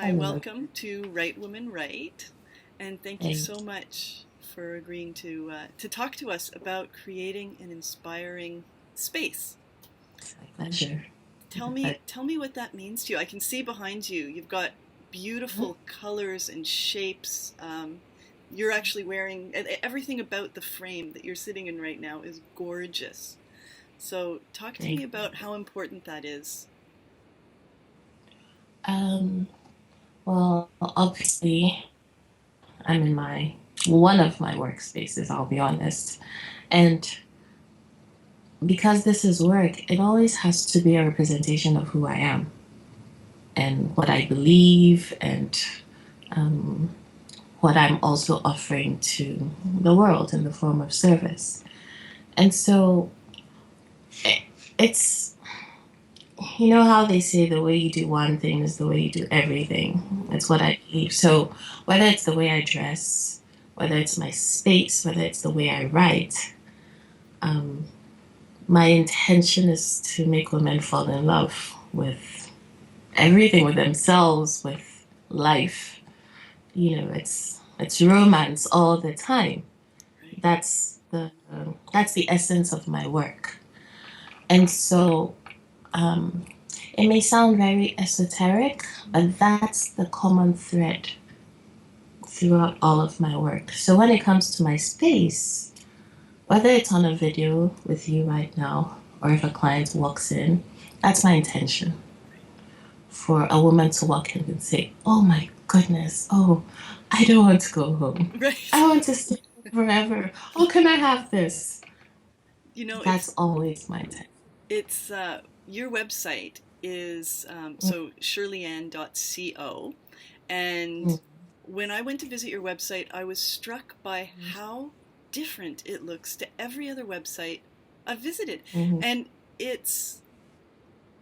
Hi, Hello. welcome to Right Woman Right, and thank you Hey, so much for agreeing to talk to us about creating an inspiring space. it's my pleasure. Tell But me, tell me what that means to you. I can see behind you, you've got beautiful colors and shapes. You're actually wearing everything about the frame that you're sitting in right now is gorgeous. So, talk to me thank about how important that is. um well obviously I'm in my one of my workspaces, I'll be honest. And because this is work, it always has to be a representation of who I am and what I believe and um, what I'm also offering to the world in the form of service. And so it, it's you know how they say the way you do one thing is the way you do everything. It's what I believe. So whether it's the way I dress, whether it's my space, whether it's the way I write, um, my intention is to make women fall in love with everything, with themselves, with life. It's romance all the time. Right. That's the essence of my work. And so um, it may sound very esoteric, but that's the common thread throughout all of my work. So when it comes to my space, whether it's on a video with you right now, or if a client walks in, that's my intention for a woman to walk in and say, "Oh my goodness, oh, I don't want to go home. Right. I want to stay forever. Oh, can I have this?" You know, That's always my intention. it's your website is so shirleyann.co, and when I went to visit your website, I was struck by how different it looks to every other website I've visited. Mm-hmm. And it's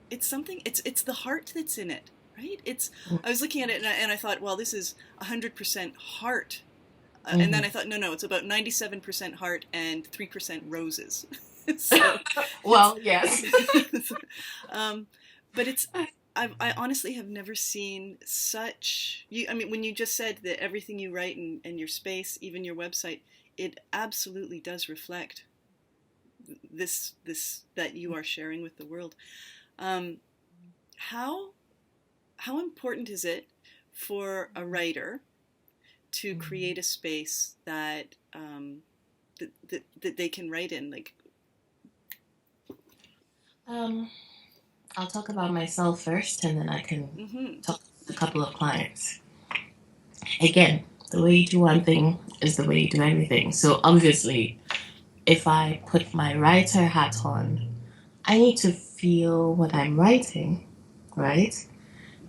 it's something, it's the heart that's in it, right? It's I was looking at it, and I thought, well, this is 100% heart. And then Mm-hmm. I thought, no, no, it's about 97% heart and 3% roses. So it's Well, yes. um, but it's I honestly have never seen such you. I mean, when you just said that everything you write and your space, even your website, it absolutely does reflect this that you are sharing with the world. Um, how how important is it for a writer to create a space that that they can write in? Like, Um, I'll talk about myself first, and then I can mm-hmm, talk to a couple of clients. Again, the way you do one thing is the way you do everything. So obviously, if I put my writer hat on, I need to feel what I'm writing, right?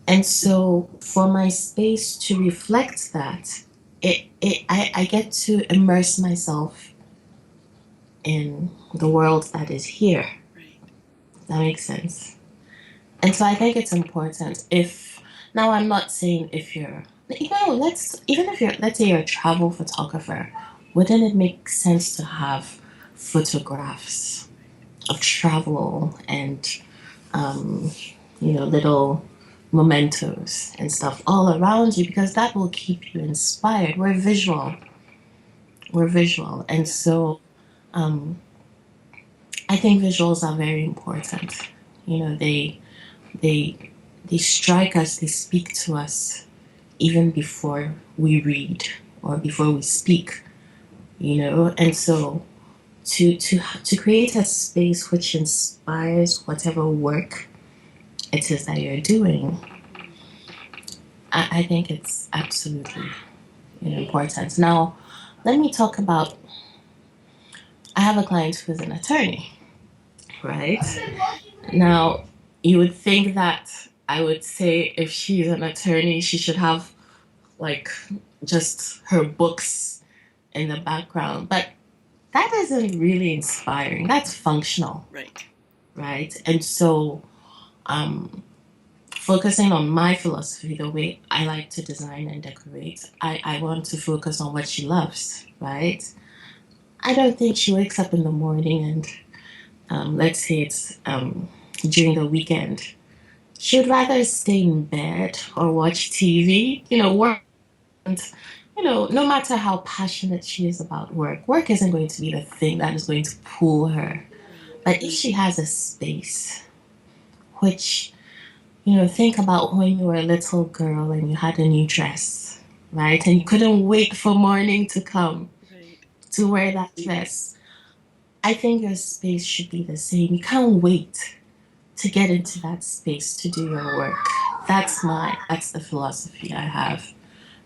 And so for my space to reflect that, I get to immerse myself in the world that is here. right, That makes sense. And so I think it's important if now I'm not saying if you're let's even if you're let's say you're a travel photographer, wouldn't it make sense to have photographs of travel and um, little mementos and stuff all around you because that will keep you inspired. We're visual, and yeah, so um, I think visuals are very important. You know, they they strike us, they speak to us even before we read or before we speak, and so to create a space which inspires whatever work it is that you're doing, mm-hmm, I think it's absolutely important. Now, let me talk about. I have a client who's an attorney, right? Now, you would think that I would say if she's an attorney, she should have like just her books in the background, but that isn't really inspiring. That's functional, right, right? And so, um, focusing on my philosophy, the way I like to design and decorate, I want to focus on what she loves, right? I don't think she wakes up in the morning and let's say it's during the weekend. She would rather stay in bed or watch TV, work. And, no matter how passionate she is about work, work isn't going to be the thing that is going to pull her. Right. But if she has a space, which, think about when you were a little girl and you had a new dress, right? And you couldn't wait for morning to come Right. to wear that dress. I think your space should be the same. You can't wait to get into that space to do your work. That's the philosophy I have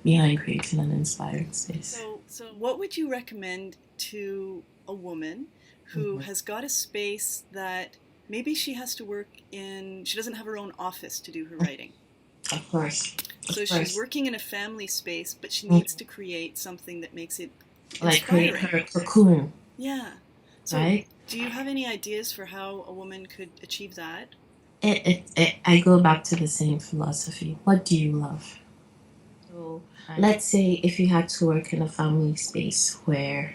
behind creating an inspiring space. So what would you recommend to a woman who Mhm. has got a space that maybe she has to work in, she doesn't have her own office to do her writing. Of course. So Of she's course. working in a family space, but she Mm. needs to create something that makes it Like create inspiring. her cocoon, Yeah. So right? do you have any ideas for how a woman could achieve that? I go back to the same philosophy. What do you love? So let's say if you had to work in a family space where,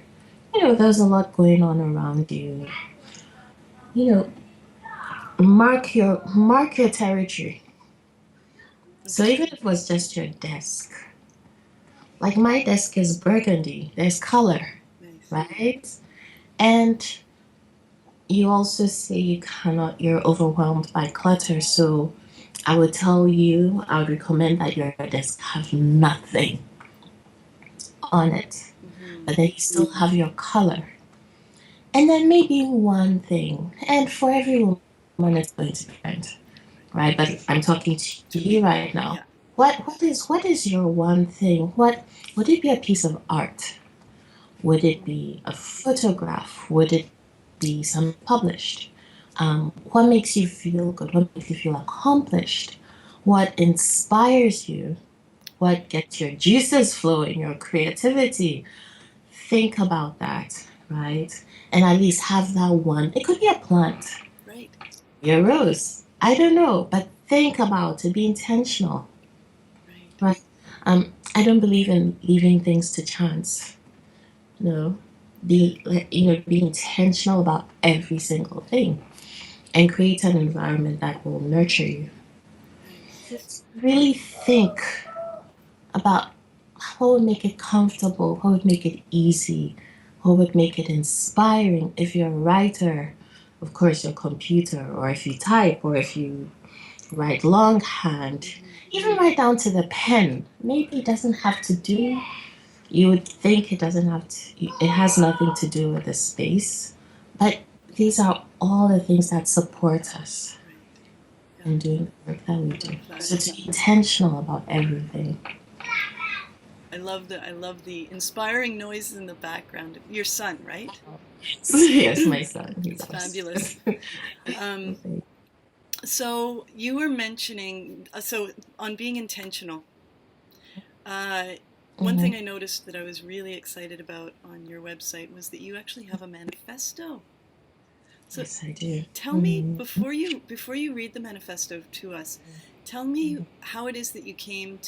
there's a lot going on around you, you know, mark your territory. So Okay. even if it was just your desk, like my desk is burgundy, there's color, Nice. right? And you also say you're overwhelmed by clutter. So I I would recommend that your desk have nothing on it, Mm-hmm. but then you still have your color. And then maybe one thing, and for every woman it's going to be different, right? But I'm talking to To you me. right now. Yeah. What is your one thing? What would it be? A piece of art? Would it be a photograph? Would it be something published? What makes you feel good? What makes you feel accomplished? What inspires you? What gets your juices flowing, your creativity? Think about that, right? And at least have that one. It could be a plant, Right. your rose. I don't know, but think about it. Be intentional, Right. right? I don't believe in leaving things to chance. No, be intentional about every single thing and create an environment that will nurture you. Nice. Just really think about what would make it comfortable, what would make it easy, what would make it inspiring. If you're a writer, of course, your computer, or if you type, or if you write longhand, even right down to the pen. Maybe it doesn't have to do, you would think it doesn't have to, it has nothing to do with the space, but these are all the things that support us Right. Yeah. in doing the work that we do. Love that. So to be intentional about everything. I love the inspiring noises in the background. Your son, right? Yes, my son. He's It's fabulous. Um, awesome. so you were mentioning on being intentional. Uh, One thing Mhm. I noticed that I was really excited about on your website was that you actually have a manifesto. So Yes, I do. tell me Mhm. before you read the manifesto to us, tell me how it is that you came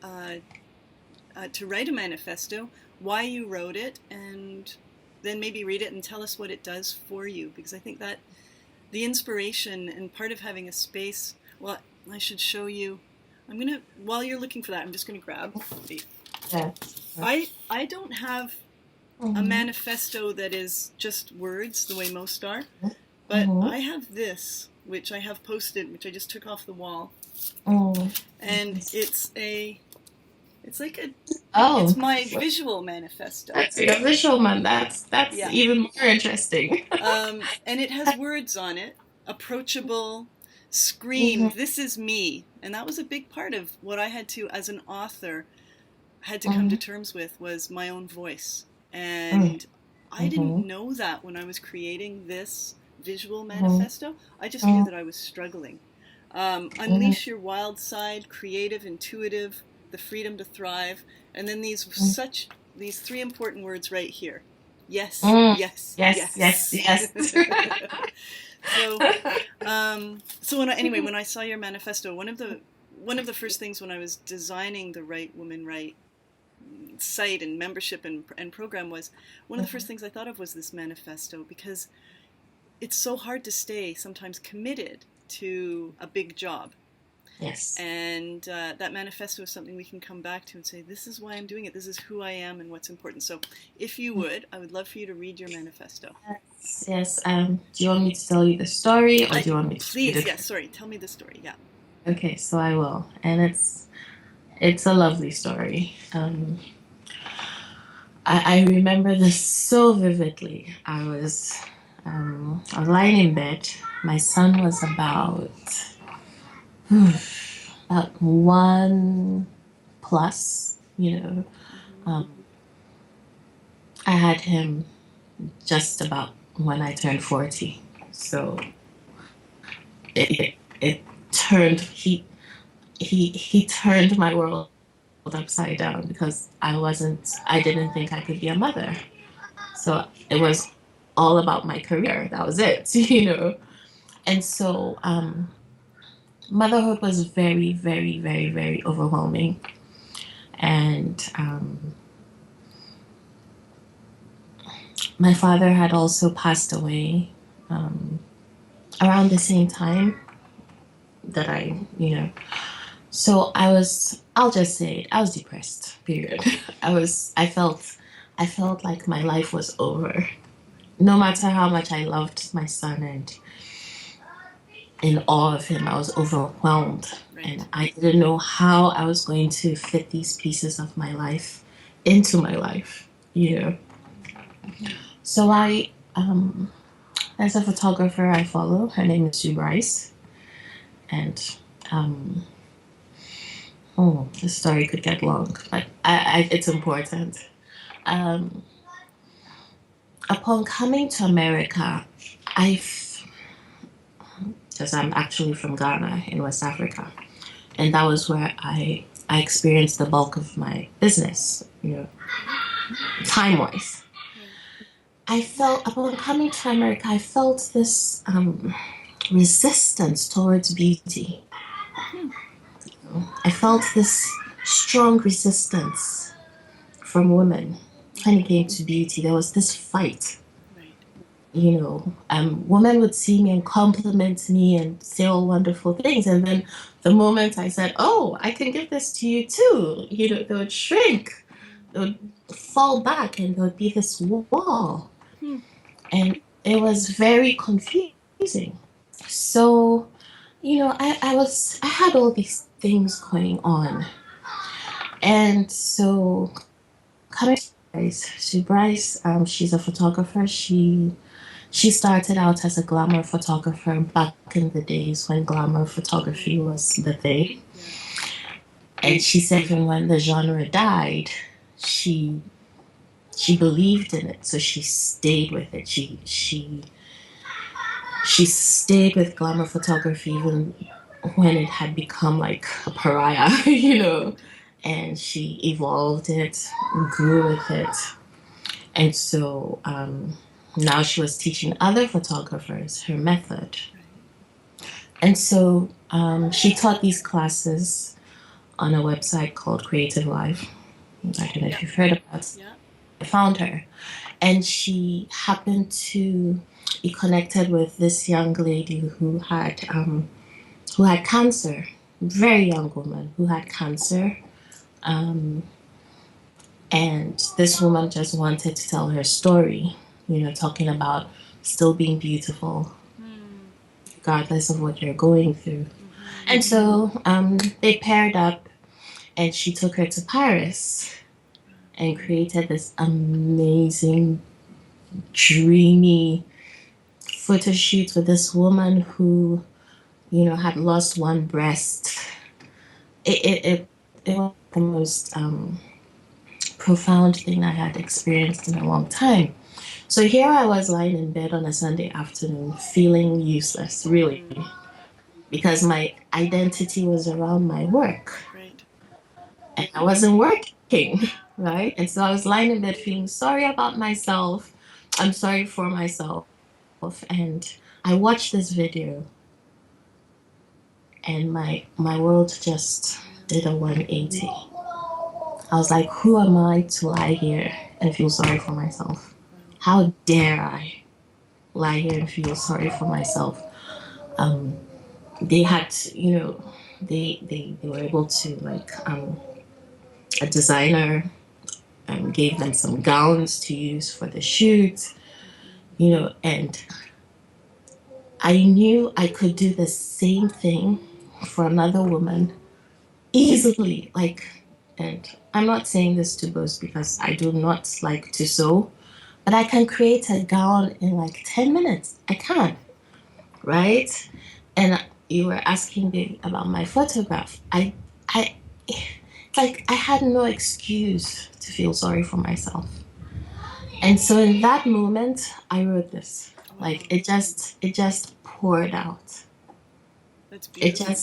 uh, to write a manifesto, why you wrote it, and then maybe read it and tell us what it does for you. Because I think that the inspiration and part of having a space, well, I should show you. While you're looking for that, I'm just gonna grab the. Yeah. I don't have a Mhm. manifesto that is just words the way most are, but Mhm. I have this, which I have posted, which I just took off the wall, Mhm. and it's like it's Oh, my visual manifesto. that's your visual man. That's Yeah. even more interesting. And it has words on it: approachable, scream, Mhm. this is me. And that was a big part of what I had to, as an author, had to come to Mhm. terms with, was my own voice. Mhm. And I didn't Mhm. know that when I was creating this visual Mhm. manifesto. I just knew Mhm. that I was struggling. Mhm. Unleash your wild side, creative, intuitive, the freedom to thrive. And then Mhm. these three important words right here: yes, Mm. yes, Yes, yes, yes. yes. So when I saw your manifesto, one of the first things when I was designing the Right Woman Right site and membership and program, was one of the first things I thought of was this manifesto, because it's so hard to stay sometimes committed to a big job. Yes. And that manifesto is something we can come back to and say, this is why I'm doing it. This is who I am and what's important. So if you would, I would love for you to read your manifesto. Yes. Do you want me to tell you the story, or do you want me to please, read it? yes, sorry. Tell me the story, yeah. Okay, so I will. And it's a lovely story. I remember this so vividly. I was lying in bed. My son was about 1+, I had him just about when I turned 40. So it turned he turned my world upside down, because I didn't think I could be a mother. So it was all about my career. That was it, And so motherhood was very, very, very, very overwhelming. And my father had also passed away around the same time that so I'll just say it, I was depressed, period. I felt like my life was over. No matter how much I loved my son and in awe of him, I was overwhelmed. Right. And I didn't know how I was going to fit these pieces of my life into my life, So there's a photographer I follow. Her name is Shirleys. And the story could get long, but it's important. Upon coming to America, because I'm actually from Ghana in West Africa, and that was where I experienced the bulk of my business, time-wise. Upon coming to America, I felt this resistance towards beauty. I felt this strong resistance from women when it came to beauty. There was this fight. Women would see me and compliment me and say all wonderful things. And then the moment I said, oh, I can give this to you too, they would shrink. They would fall back, and there would be this wall. And it was very confusing. So, I had all these things going on. And so coming to Bryce, she's a photographer. She started out as a glamour photographer back in the days when glamour photography was the thing. And she said even when the genre died, she believed in it, so she stayed with it. She stayed with glamour photography even when it had become like a pariah, and she evolved it, grew with it. And so now she was teaching other photographers her method. And so she taught these classes on a website called Creative Life. I don't know if you've heard about it. Yeah. I found her, and she happened to be connected with this young lady who had cancer, very young woman who had cancer. And this woman just wanted to tell her story, talking about still being beautiful, regardless of what you're going through. And so they paired up, and she took her to Paris and created this amazing, dreamy photo shoot with this woman who, had lost one breast. It was the most profound thing I had experienced in a long time. So here I was lying in bed on a Sunday afternoon, feeling useless, really, because my identity was around my work. Right. And I wasn't working, right? And so I was lying in bed feeling sorry about myself. I'm sorry for myself. And I watched this video, and my world just did a 180. I was like, who am I to lie here and feel sorry for myself? How dare I lie here and feel sorry for myself? they had to, they were able to, like, a designer gave them some gowns to use for the shoot, and I knew I could do the same thing for another woman easily. Like, and I'm not saying this to boast because I do not like to sew, but I can create a gown in like 10 minutes. I can, right? And you were asking me about my photograph. I, like, I had no excuse to feel sorry for myself. And so in that moment, I wrote this. Wow. Like, it just poured out. That's beautiful.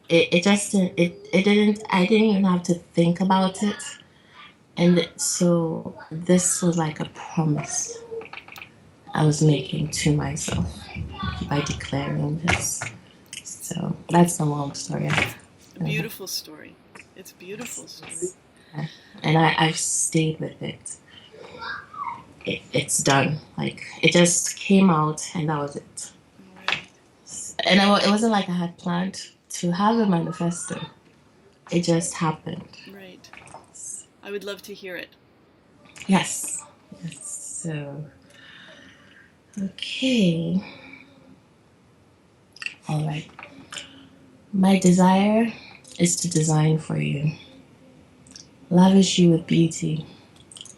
It didn't, I didn't even have to think about it. And so this was like a promise I was making to myself by declaring this. So that's the long story. A beautiful story. It's a beautiful story. And I've stayed with it. It's done. Like, it just came out and that was it. Right. And it wasn't like I had planned to have a manifesto. It just happened. Right. I would love to hear it. Yes. So, okay. All right. My desire is to design for you, lavish you with beauty,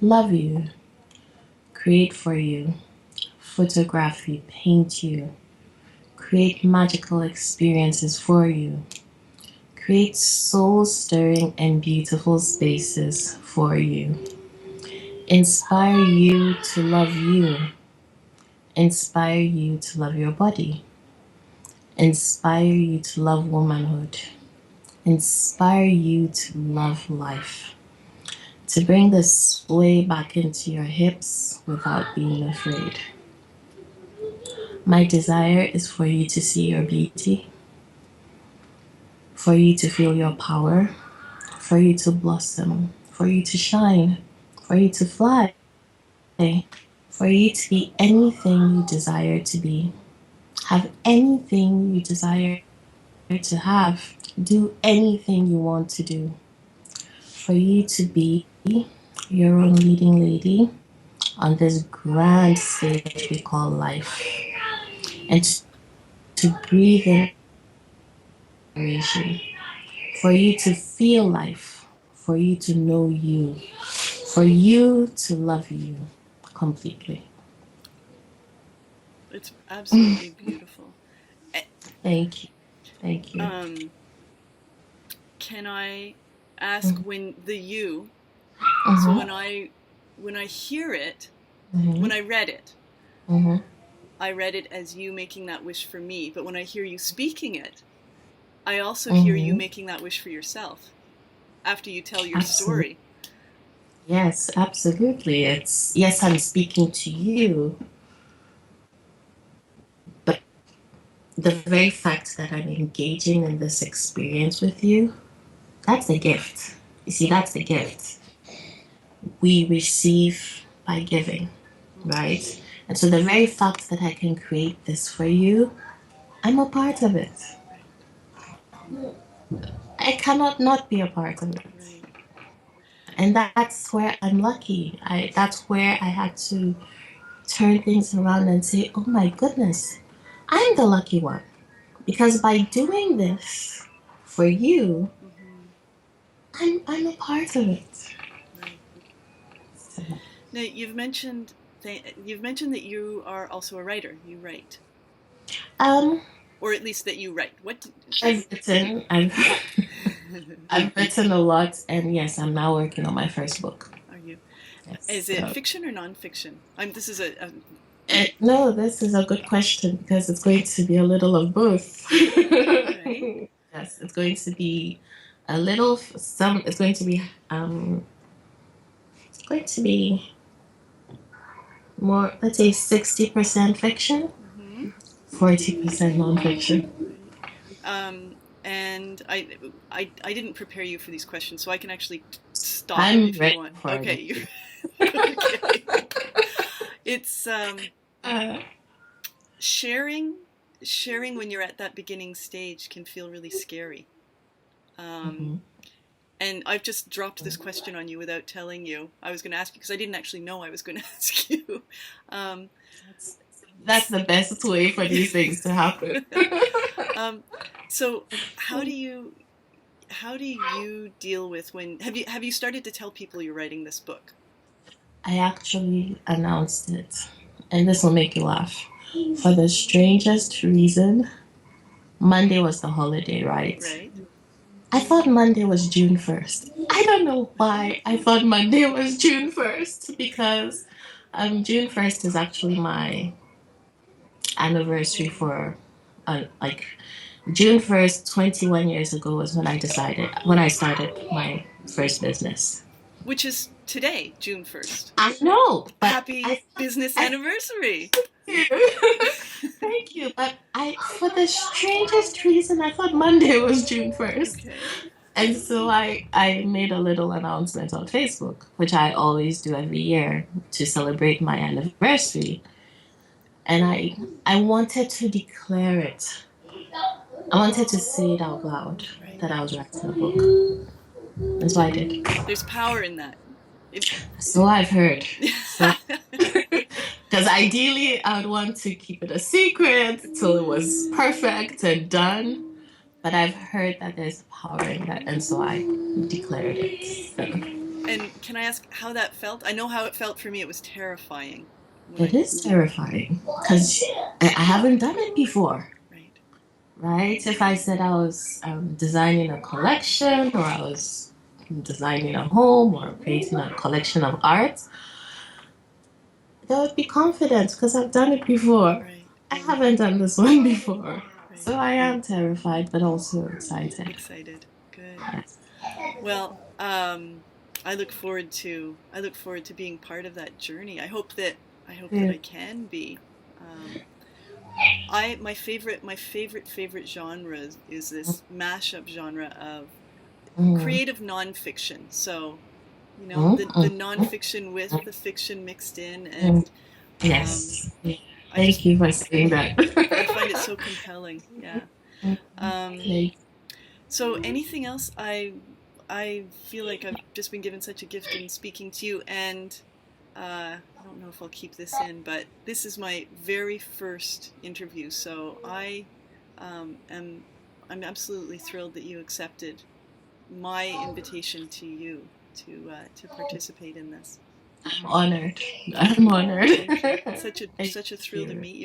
love you, create for you, photograph you, paint you, create magical experiences for you, create soul-stirring and beautiful spaces for you, inspire you to love you, inspire you to love your body, inspire you to love womanhood, inspire you to love life, to bring the sway back into your hips without being afraid. My desire is for you to see your beauty, for you to feel your power, for you to blossom, for you to shine, for you to fly, for you to be anything you desire to be, have anything you desire to have, do anything you want to do, for you to be your own leading lady on this grand stage we call life, and to breathe in inspiration, for you to feel life, for you to know you, for you to love you completely. It's absolutely beautiful. Thank you. Thank you. Can I ask when the you? Mm-hmm. So when I hear it, when I read it, I read it as you making that wish for me. But when I hear you speaking it, I also hear you making that wish for yourself after you tell your story. Yes, absolutely. Yes, I'm speaking to you, but the very fact that I'm engaging in this experience with you, that's a gift. You see, that's the gift. We receive by giving, right? And so the very fact that I can create this for you, I'm a part of it. I cannot not be a part of it. Right. And that's where I'm lucky. That's where I had to turn things around and say, oh my goodness, I'm the lucky one. Because by doing this for you, I'm a part of it. Right. So. Now you've mentioned that you are also a writer. You write. Or at least that you write. I've written a lot, and yes, I'm now working on my first book. Are you? Yes, is it fiction or nonfiction? This is no, this is a good question because it's going to be a little of both. Right. Yes, it's going to be a little it's going to be more, let's say 60% fiction, 40% nonfiction. And I didn't prepare you for these questions, so I can actually stop I'm if you want. Okay. Okay. It's sharing sharing when you're at that beginning stage can feel really scary. Mm-hmm. And I've just dropped this question on you without telling you. I was going to ask you because I didn't actually know I was going to ask you. Um, That's the best way for these things to happen. So how do you deal with when have you started to tell people you're writing this book? I actually announced it, and this will make you laugh. For the strangest reason, Monday was the holiday, right? Right. I thought Monday was June 1st. I don't know why I thought Monday was June 1st because June 1st is actually my anniversary for like June 1st, 21 years ago was when I started my first business. Which is today, June 1st. I know, but Happy business anniversary. Thank you. But for the strangest reason, I thought Monday was June 1st. Okay. And so I made a little announcement on Facebook, which I always do every year to celebrate my anniversary. And I wanted to declare it. I wanted to say it out loud that I was writing a book. And so I did. There's power in that. So I've heard. So because ideally I would want to keep it a secret till it was perfect and done. But I've heard that there's power in that, and so I declared it. So. And can I ask how that felt? I know how it felt for me. It was terrifying. It is terrifying because I haven't done it before. Right. Right? If I said I was designing a collection, or I was designing a home, or creating a collection of art, there would be confidence because I've done it before. Right. I haven't done this one before. Right. So I am terrified, but also excited. Excited. Good. Yes. Well, I look forward to being part of that journey. I hope that I can be. My favorite genre is this mashup genre of creative nonfiction. So, the nonfiction with the fiction mixed in, and yes. Thank you for saying that. I find it so compelling. Yeah. So, anything else? I feel like I've just been given such a gift in speaking to you, and I don't know if I'll keep this in, but this is my very first interview, so I'm absolutely thrilled that you accepted my invitation to you to participate in this. I'm honored. I'm honored. Such a thrill to meet you.